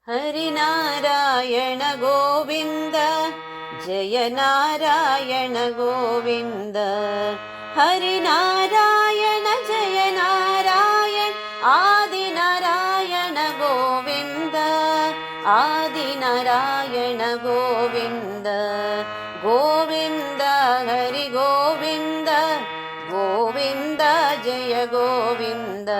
हरिनारायण गोविन्द जय नारायण गोविन्द हरिनारायण जय नारायण आदिनारायण गोविन्द आदिनारायण गोविन्द गोविन्द हरि गोविन्द गोविन्द जय गोविन्द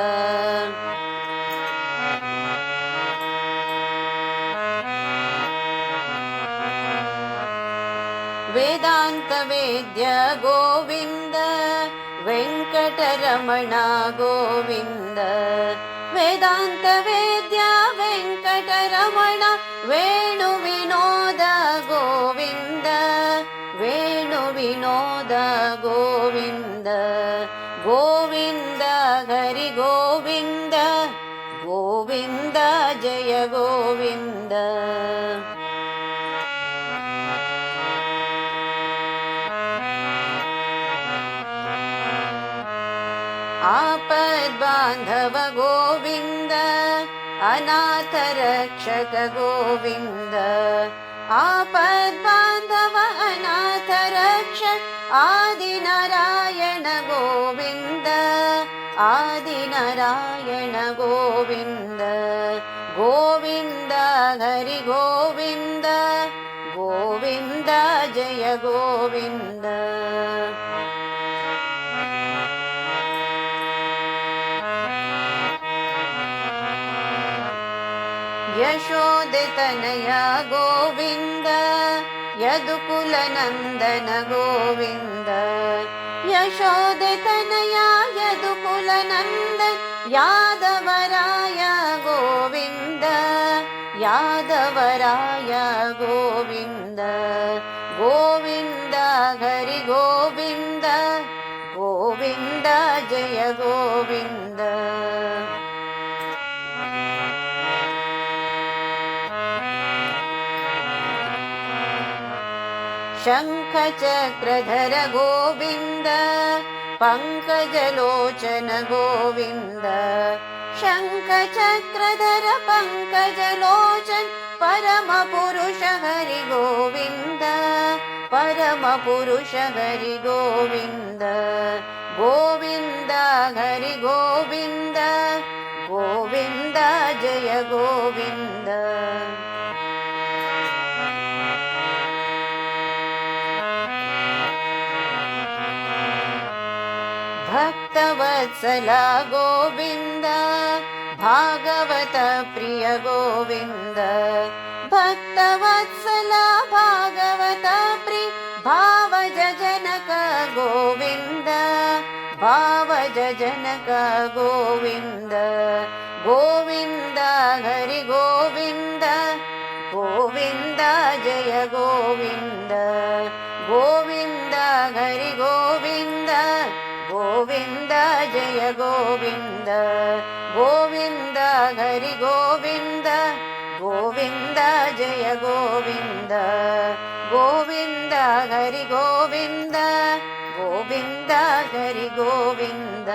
वेदांत वेद्य गोविन्द वेंकटरमण गोविन्द वेदांत वेद्य वेंकटरमण वेणु विनोद गोविन्द वेणु विनोद गोविन्द गोविन्द हरि गोविन्द गोविन्द जय गोविन्द आपद्बान्धव गोविन्द अनाथ रक्षक गोविन्द आपद्बान्धव अनाथ रक्षक आदिनारायण गोविन्द आदिनारायण गोविन्द गोविन्द हरि गोविन्द गोविन्द जय गोविन्द यशोदतनया गोविन्द यदुकुलनन्दन गोविन्द यशोदतनया यदुकुलनन्दन यादवराय गोविन्द यादवराय गोविन्द गोविन्द हरि गोविन्द गोविन्द जय गोविन्द शङ्खचक्रधर गोविन्द पङ्कजलोचन गोविन्द शङ्खचक्रधर पङ्कजलोचन परमपुरुष हरि गोविन्द परमपुरुष हरि गोविन्द गोविन्द हरि गोविन्द गोविन्द जय गोविन्द भक्तवत्सला गोविन्द भागवत प्रिय गोविन्द भक्तवत्सला भागवत प्रिय भावज जनक गोविन्द भावज जनक गोविन्द गोविन्द हरि गोविन्द गोविन्द जय गोविन्द गोविन्द हरि गोविन्द गोविन्द जय गोविन्द गोविन्द हरि गोविन्द गोविन्द जय गोविन्द गोविन्द हरि गोविन्द गोविन्द हरि गोविन्द